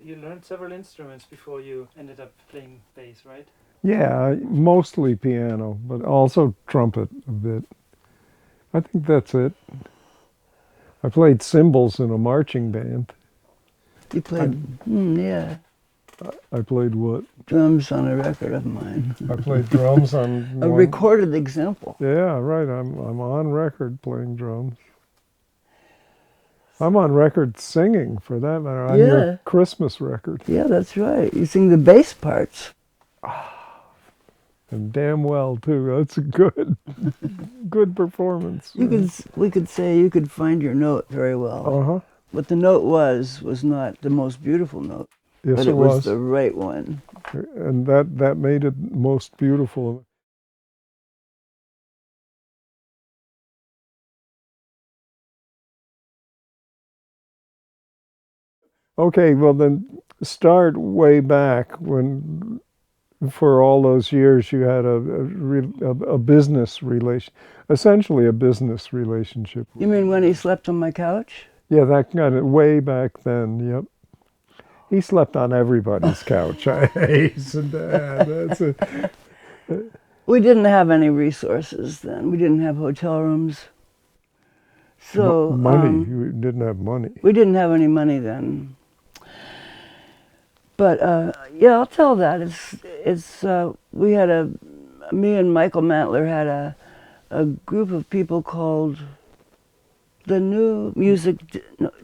You learned several instruments before you ended up playing bass, right? Yeah, mostly piano, but also trumpet a bit. I think that's it. I played cymbals in a marching band. You played, yeah, I played what? drums on a record of mine. I played drums on A one. recorded example. Yeah, right. I'm on record playing drums. I'm on record singing, for that matter, on your Christmas record. Yeah, that's right. You sing the bass parts. And damn well, too. That's a good performance. We could say you could find your note very well. Uh-huh. What the note was not the most beautiful note. Yes, but it was the right one. And that made it most beautiful. Okay, well then start way back when, for all those years, you had a business relation, essentially a business relationship. You mean when he slept on my couch? Yeah, that kind of way back then. Yep. He slept on everybody's couch. I hasten to add. That's it. We didn't have any resources then. We didn't have hotel rooms. So money. We didn't have money. We didn't have any money then. But yeah, I'll tell that. We had me and Michael Mantler had a group of people called the New Music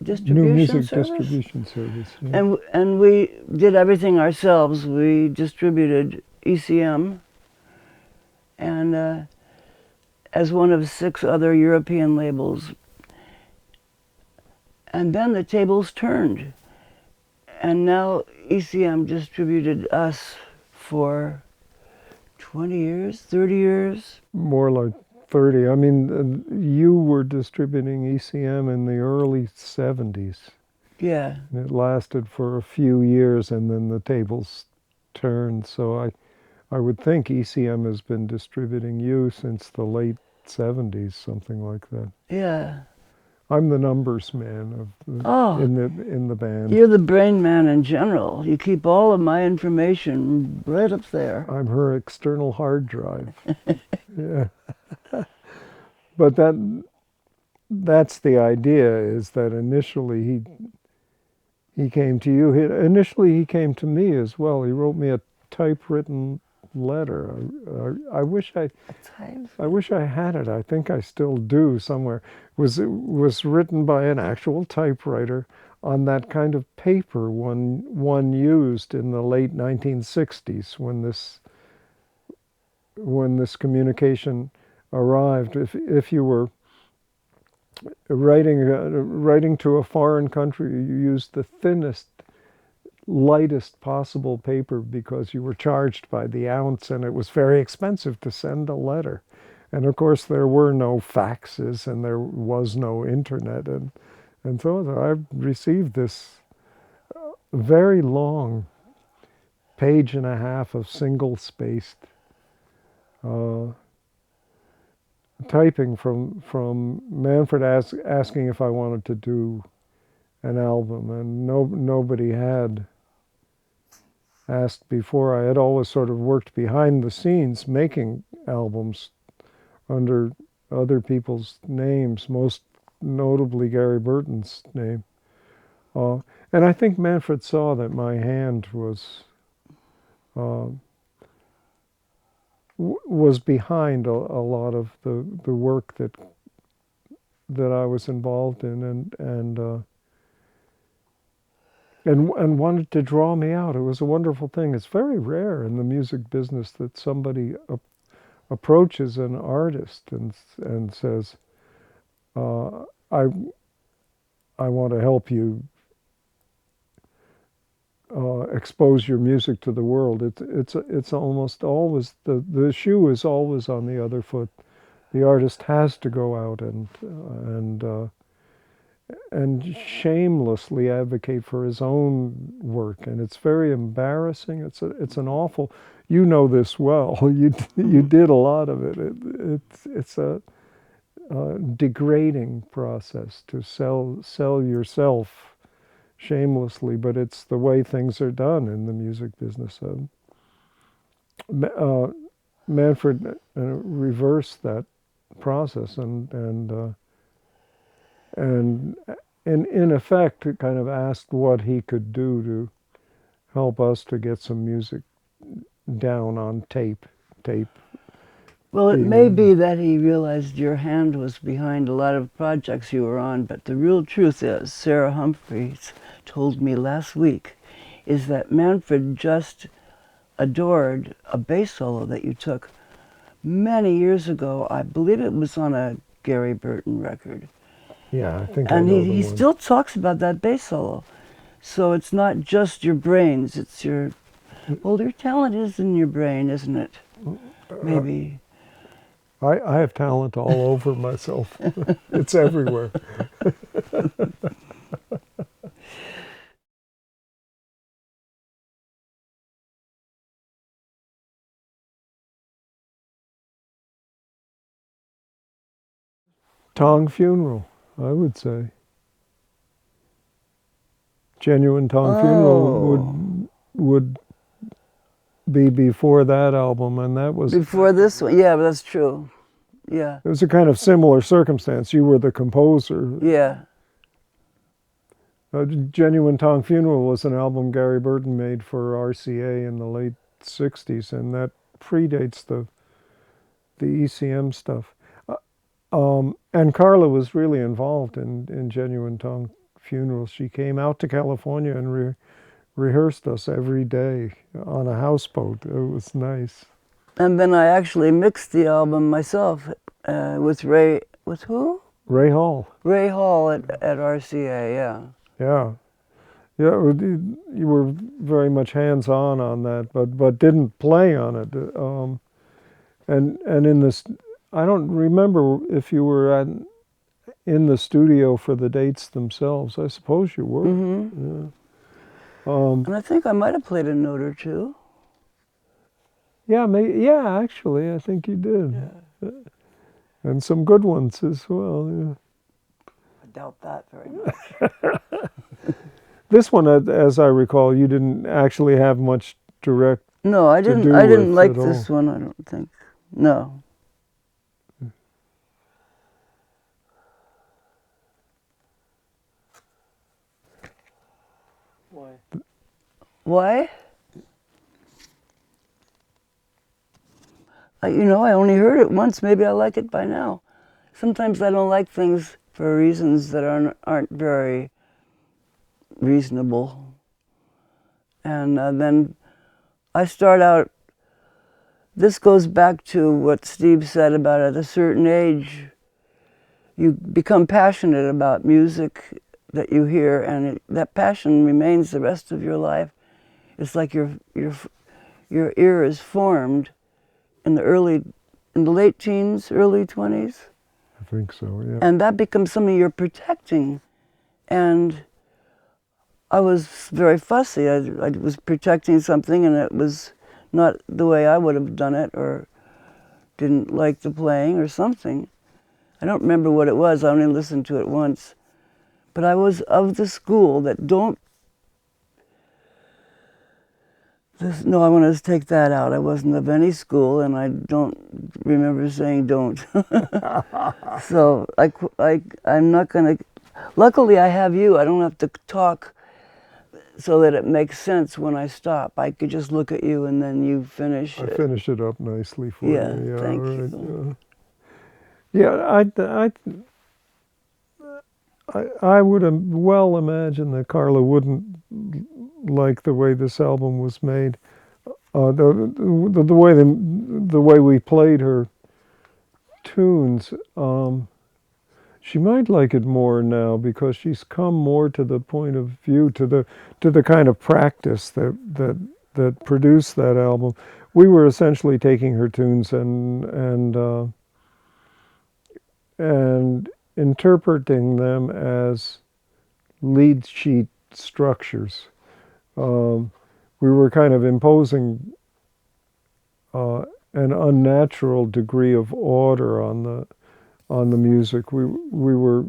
Distribution Service. Yeah. And we did everything ourselves. We distributed ECM, and as one of 6 other European labels. And then the tables turned, and now ECM distributed us for 20 years, 30 years? More like 30. I mean, you were distributing ECM in the early 70s. Yeah. And it lasted for a few years, and then the tables turned. So I would think ECM has been distributing you since the late 70s, something like that. Yeah. I'm the numbers man in the band. You're the brain man in general. You keep all of my information right up there. I'm her external hard drive. Yeah. But that's the idea, is that initially he came to you. Initially he came to me as well. He wrote me a typewritten letter. I wish I had it. I think I still do somewhere. It was written by an actual typewriter on that kind of paper one used in the late 1960s when this communication arrived. If you were writing to a foreign country, you used the thinnest, lightest possible paper because you were charged by the ounce, and it was very expensive to send a letter. And of course there were no faxes and there was no internet, and so I received this very long page-and-a-half of single-spaced typing from Manfred asking if I wanted to do an album, and nobody had asked before. I had always sort of worked behind the scenes making albums under other people's names, most notably Gary Burton's name. And I think Manfred saw that my hand was behind a lot of the work that I was involved in, and wanted to draw me out. It was a wonderful thing. It's very rare in the music business that somebody approaches an artist and says, I want to help you expose your music to the world. It's almost always, the shoe is always on the other foot. The artist has to go out and shamelessly advocate for his own work, and it's very embarrassing. It's an awful. You know this well. You did a lot of it. It's a degrading process to sell yourself shamelessly, but it's the way things are done in the music business. Manfred reversed that process and in effect kind of asked what he could do to help us to get some music down on tape. Well, it may be that he realized your hand was behind a lot of projects you were on, but the real truth is, Sarah Humphreys told me last week, is that Manfred just adored a bass solo that you took many years ago. I believe it was on a Gary Burton record. Yeah, I think and I know he the one. still talks about that bass solo. So it's not just your brains, it's your, well, your talent is in your brain, isn't it? Maybe. I have talent all over myself. It's everywhere. Tong Funeral, I would say. Genuine Tong Funeral would be before that album, and that was... Before this one, yeah, that's true. Yeah. It was a kind of similar circumstance. You were the composer. Yeah. Genuine Tong Funeral was an album Gary Burton made for RCA in the late 60s, and that predates the ECM stuff. And Carla was really involved in Genuine Tong Funeral. She came out to California and rehearsed us every day on a houseboat. It was nice. And then I actually mixed the album myself with Ray, with who? Ray Hall. Ray Hall at RCA, yeah. Yeah. Yeah, you were very much hands-on that, but didn't play on it. And in this, I don't remember if you were in the studio for the dates themselves. I suppose you were. Mm-hmm. Yeah. And I think I might have played a note or two. Yeah, yeah, actually, I think you did. Yeah. And some good ones as well, yeah. I doubt that very much. This one, as I recall, you didn't actually have much direct. No, I didn't like this one, I don't think. No. Why? Why? You know, I only heard it once. Maybe I like it by now. Sometimes I don't like things for reasons that aren't very reasonable. And then I start out, this goes back to what Steve said about at a certain age, you become passionate about music that you hear, and that passion remains the rest of your life. It's like your ear is formed in the late teens, early 20s. I think so, yeah. And that becomes something you're protecting. And I was very fussy. I was protecting something, and it was not the way I would have done it, or didn't like the playing or something. I don't remember what it was. I only listened to it once. But I was of the school that no, I want to take that out. I wasn't of any school, and I don't remember saying don't. So I'm not going to... Luckily, I have you. I don't have to talk so that it makes sense when I stop. I could just look at you, and then you finish. I finish it up nicely for you. Yeah, thank you. Yeah, I would well imagine that Carla wouldn't like the way this album was made. The way we played her tunes. She might like it more now because she's come more to the point of view, to the kind of practice that produced that album. We were essentially taking her tunes and interpreting them as lead sheet structures. We were kind of imposing an unnatural degree of order on the music. We were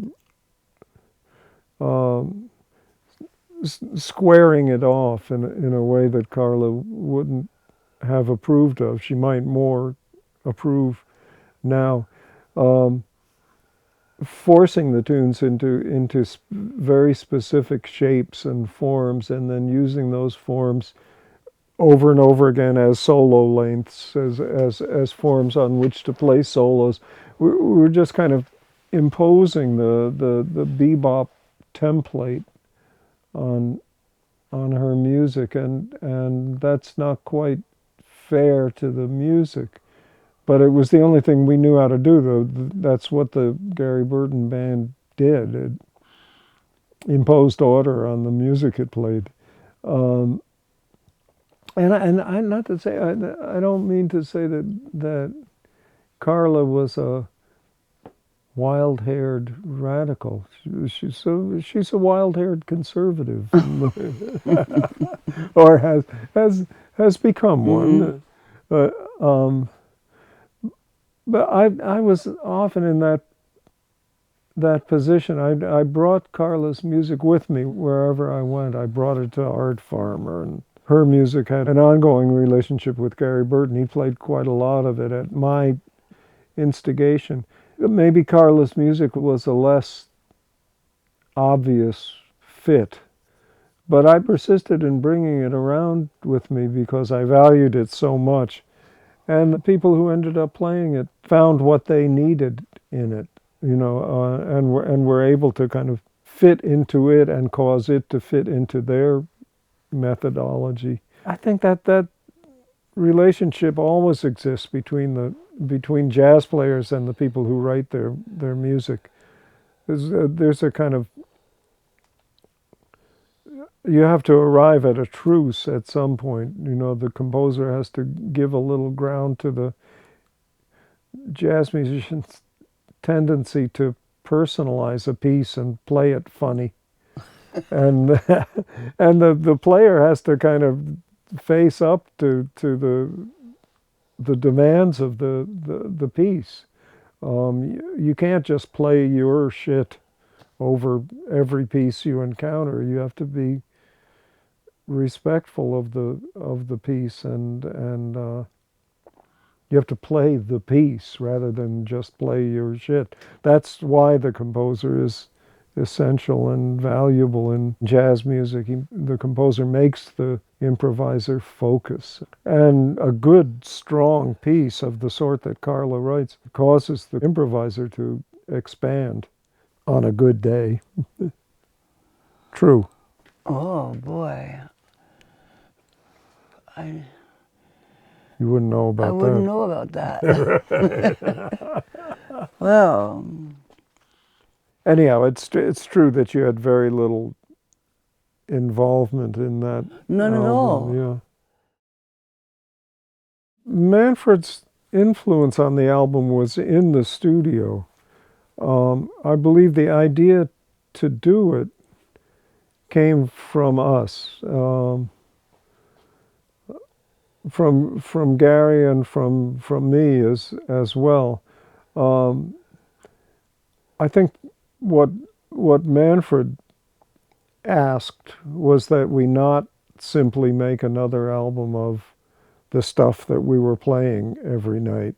squaring it off in a way that Carla wouldn't have approved of. She might more approve now. Forcing the tunes into very specific shapes and forms, and then using those forms over and over again as solo lengths, as forms on which to play solos. We're just kind of imposing the bebop template on her music, and that's not quite fair to the music. But it was the only thing we knew how to do. That's what the Gary Burton band did. It imposed order on the music it played. And I not to say, I don't mean to say that Carla was a wild-haired radical. She's a wild-haired conservative, or has become one. But I was often in that position. I brought Carla's music with me wherever I went. I brought it to Art Farmer, and her music had an ongoing relationship with Gary Burton. He played quite a lot of it at my instigation. Maybe Carla's music was a less obvious fit, but I persisted in bringing it around with me because I valued it so much. And the people who ended up playing it found what they needed in it, and were able to kind of fit into it and cause it to fit into their methodology. I think that relationship always exists between jazz players and the people who write their music. There's a kind of, you have to arrive at a truce at some point. The composer has to give a little ground to the jazz musician's tendency to personalize a piece and play it funny. and the player has to kind of face up to the demands of the piece. You can't just play your shit over every piece you encounter. You have to be respectful of the piece, and you have to play the piece rather than just play your shit. That's why the composer is essential and valuable in jazz music. The composer makes the improviser focus. And a good, strong piece of the sort that Carla writes causes the improviser to expand on a good day. True. Oh, boy. You wouldn't know about that. I wouldn't know about that. Well. Anyhow, it's true that you had very little involvement in that. None album. at all. Yeah. Manfred's influence on the album was in the studio. I believe the idea to do it came from us, from Gary and from me as well. I think what Manfred asked was that we not simply make another album of the stuff that we were playing every night.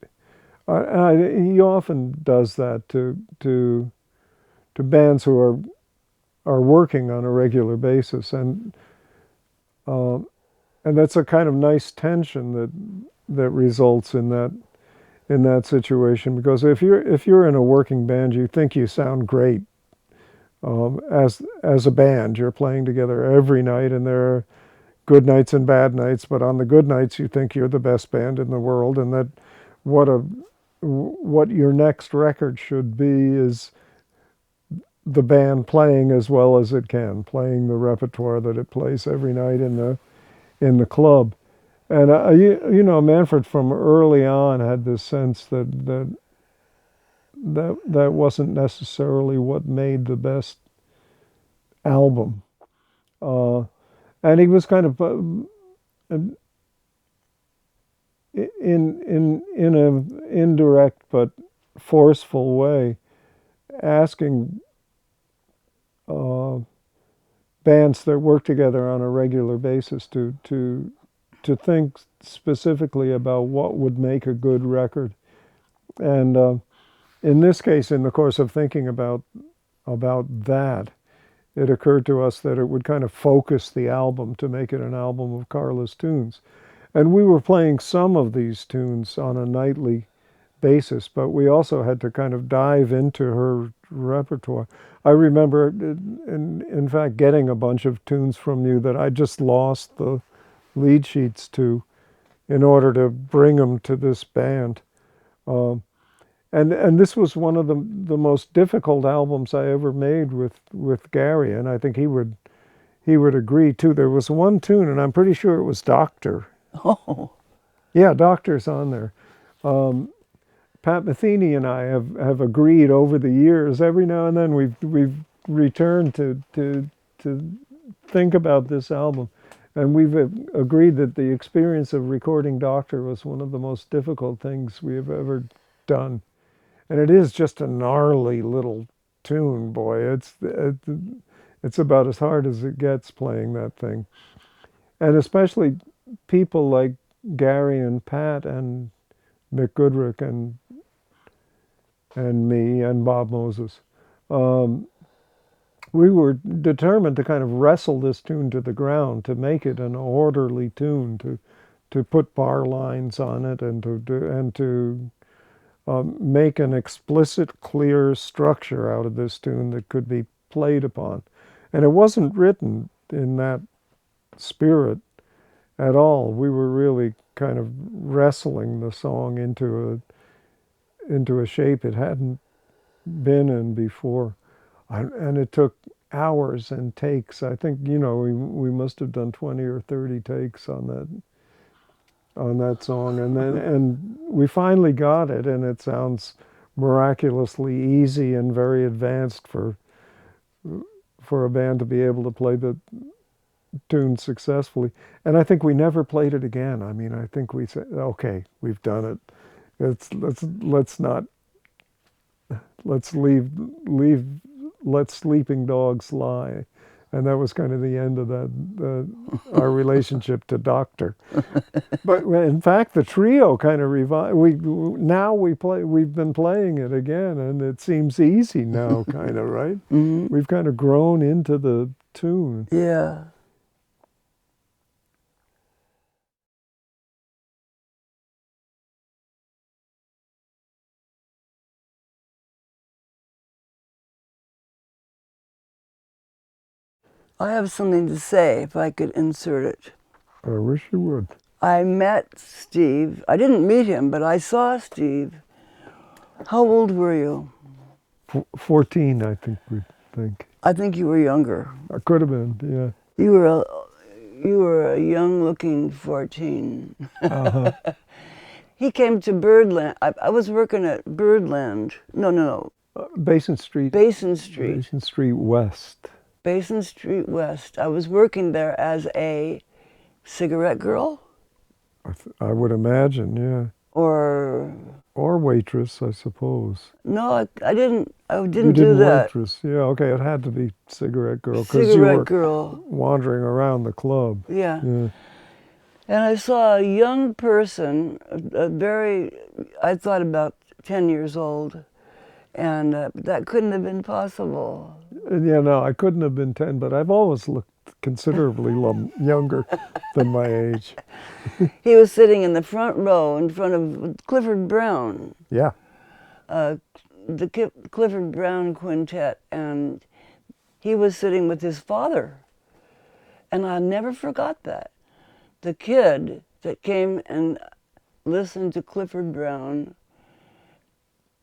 He often does that to bands who are working on a regular basis, and that's a kind of nice tension that results in that situation, because if you're in a working band, you think you sound great. As a band, you're playing together every night, and there are good nights and bad nights, but on the good nights you think you're the best band in the world, and that what your next record should be is the band playing as well as it can, playing the repertoire that it plays every night in the club. And Manfred from early on had this sense that wasn't necessarily what made the best album. And he was kind of in an indirect but forceful way asking bands that work together on a regular basis to think specifically about what would make a good record. And in this case, in the course of thinking about that, it occurred to us that it would kind of focus the album to make it an album of Carla's tunes. And we were playing some of these tunes on a nightly basis, but we also had to kind of dive into her repertoire. I remember, in fact, getting a bunch of tunes from you that I just lost the lead sheets to in order to bring them to this band. And this was one of the most difficult albums I ever made with Gary, and I think he would agree too. There was one tune, and I'm pretty sure it was Doctor. Oh. Yeah, Doctor's on there. Pat Metheny and I have agreed over the years. Every now and then we've returned to think about this album, and we've agreed that the experience of recording Doctor was one of the most difficult things we have ever done. And it is just a gnarly little tune, boy. It's about as hard as it gets playing that thing. And especially people like Gary and Pat and Mick Goodrick and me and Bob Moses. We were determined to kind of wrestle this tune to the ground, to make it an orderly tune, to put bar lines on it and to make an explicit, clear structure out of this tune that could be played upon. And it wasn't written in that spirit at all. We were really kind of wrestling the song into a shape it hadn't been in before. And it took hours and takes. I think, we must have done 20 or 30 takes on that song, and we finally got it, and it sounds miraculously easy and very advanced for a band to be able to play the tune successfully. And I think we never played it again. I mean, I think we said, okay, we've done it. Let sleeping dogs lie. And that was kind of the end of our relationship to Doctor. But in fact, the trio kind of revived. We've been playing it again, and it seems easy now, kind of, right? Mm-hmm. We've kind of grown into the tune. Yeah. I have something to say, if I could insert it. I wish you would. I met Steve. I didn't meet him, but I saw Steve. How old were you? 14, I think. I think you were younger. I could have been, yeah. You were a young-looking 14. Uh-huh. He came to Birdland. I was working at Birdland. No. Basin Street. Basin Street. Basin Street West. Basin Street West. I was working there as a cigarette girl. I would imagine, yeah. Or waitress, I suppose. No, I didn't You do didn't that. Waitress. Yeah, okay, it had to be cigarette girl Cigarette you were girl. wandering around the club. Yeah. And I saw a young person, I thought about 10 years old, and that couldn't have been possible. Yeah, no, I couldn't have been 10, but I've always looked considerably younger than my age. He was sitting in the front row in front of Clifford Brown. Yeah. The Clifford Brown Quintet, and he was sitting with his father. And I never forgot that. The kid that came and listened to Clifford Brown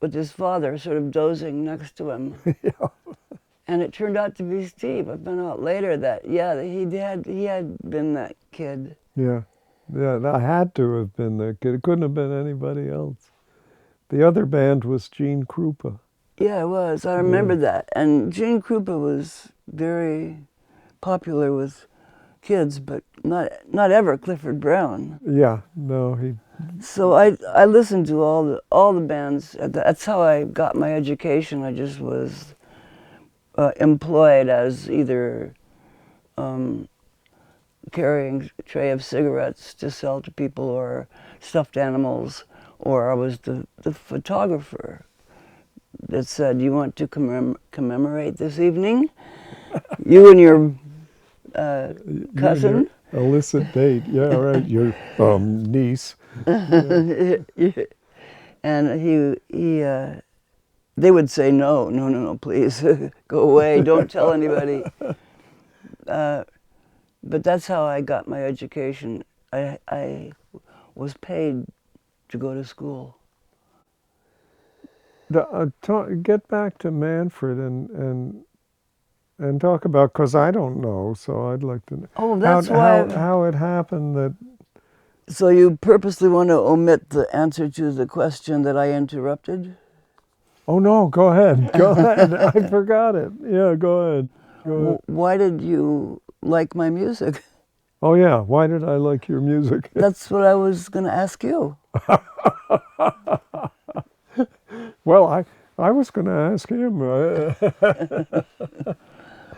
with his father sort of dozing next to him. Yeah. And it turned out to be Steve. I found out later that, he had been that kid. Yeah. Yeah, I had to have been that kid. It couldn't have been anybody else. The other band was Gene Krupa. Yeah, it was. I remember that. And Gene Krupa was very popular with kids, but not ever Clifford Brown. Yeah, no, he... So I listened to all the bands. That's how I got my education. I just was employed as either carrying a tray of cigarettes to sell to people, or stuffed animals, or I was the photographer that said, "You want to commemorate this evening? You and your cousin?" Your illicit date, yeah, right. Your niece. Yeah. And they would say, no, please, go away, don't tell anybody. But that's how I got my education. I was paid to go to school. Get back to Manfred and talk about, because I don't know, so I'd like to know. Oh, that's why. How it happened that. So you purposely want to omit the answer to the question that I interrupted? Oh no, go ahead. Go ahead. I forgot it. Yeah, go ahead. Why did you like my music? Oh yeah, why did I like your music? That's what I was going to ask you. Well, I was going to ask him.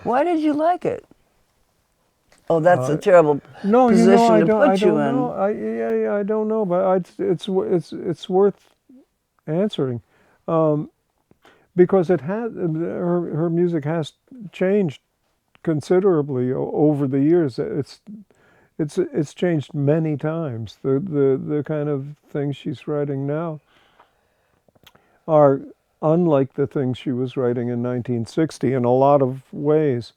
Why did you like it? Oh, that's a terrible position to put you in. I don't know, but it's worth answering, because it has her music has changed considerably over the years. It's changed many times. The kind of things she's writing now are unlike the things she was writing in 1960 in a lot of ways.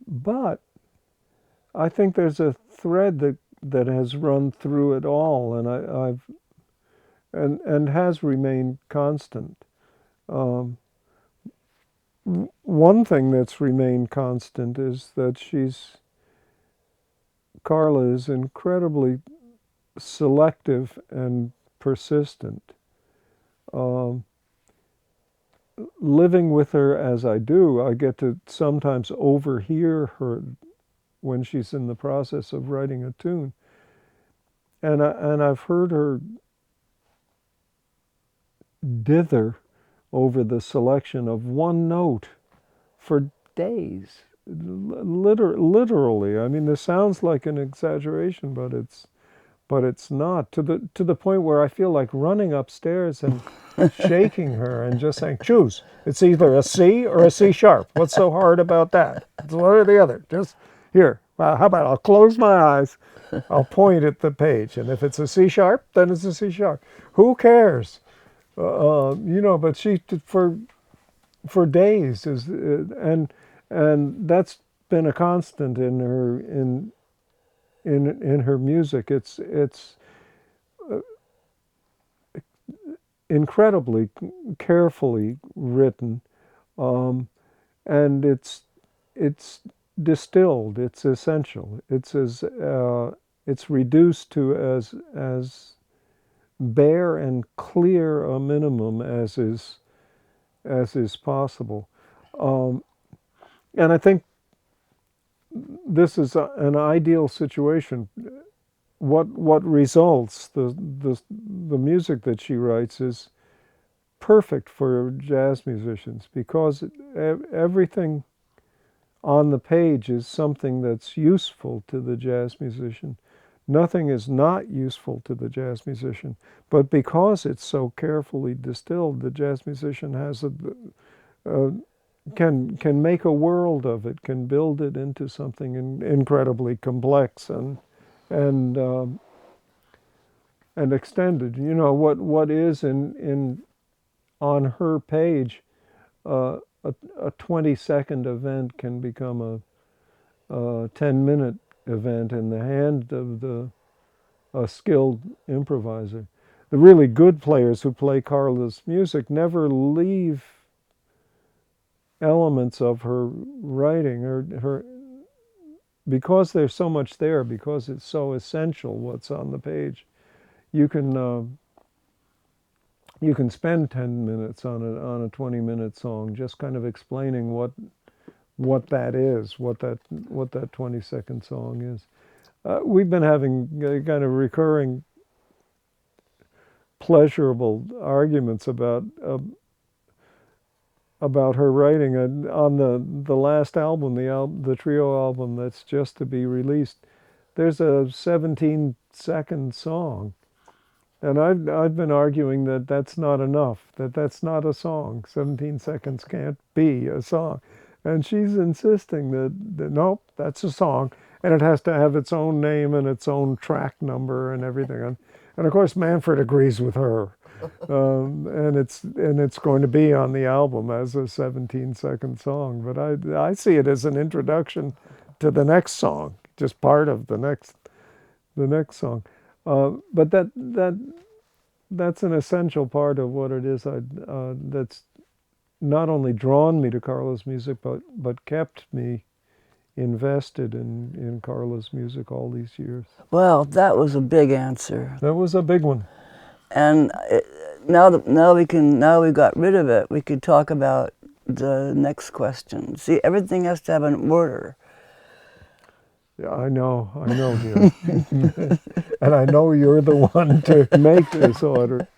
But I think there's a thread that has run through it all, and has remained constant. One thing that's remained constant is that Carla is incredibly selective and persistent. Living with her as I do, I get to sometimes overhear her when she's in the process of writing a tune. And I've heard her dither over the selection of one note for days. Literally. I mean, this sounds like an exaggeration, but it's not, to the point where I feel like running upstairs and shaking her and just saying, choose. It's either a C or a C sharp. What's so hard about that? It's one or the other. Just here. How about I'll close my eyes, I'll point at the page, and if it's a C sharp, then it's a C sharp. Who cares? But she for days is and that's been a constant in her in her music. It's incredibly carefully written, and it's distilled. It's essential. It's reduced to as bare and clear a minimum as is possible, and I think this is an ideal situation. What results, the music that she writes is perfect for jazz musicians, because everything on the page is something that's useful to the jazz musician. Nothing is not useful to the jazz musician, but because it's so carefully distilled, the jazz musician has can make a world of it, can build it into something incredibly complex and extended. You know, what is in on her page, a 20-second event can become a 10-minute event in the hand of a skilled improviser. The really good players who play Carla's music never leave elements of her writing, or her, because there's so much there, because it's so essential what's on the page. You can spend 10 minutes on a 20-minute song just kind of explaining what that is, what that 20-second song is. We've been having kind of recurring pleasurable arguments about about her writing. And on the last album, the trio album that's just to be released, there's a 17-second song. And I've been arguing that that's not enough, that's not a song. 17 seconds can't be a song. And she's insisting that nope, that's a song. And it has to have its own name and its own track number and everything. And of course, Manfred agrees with her. And it's going to be on the album as a 17-second song. But I see it as an introduction to the next song, just part of the next song. But that's an essential part of what it is that's not only drawn me to Carla's music, but kept me invested in Carla's music all these years. Well, that was a big answer. That was a big one. And now we got rid of it, we could talk about the next question. See, everything has to have an order. Yeah, I know, dear. And I know you're the one to make this order.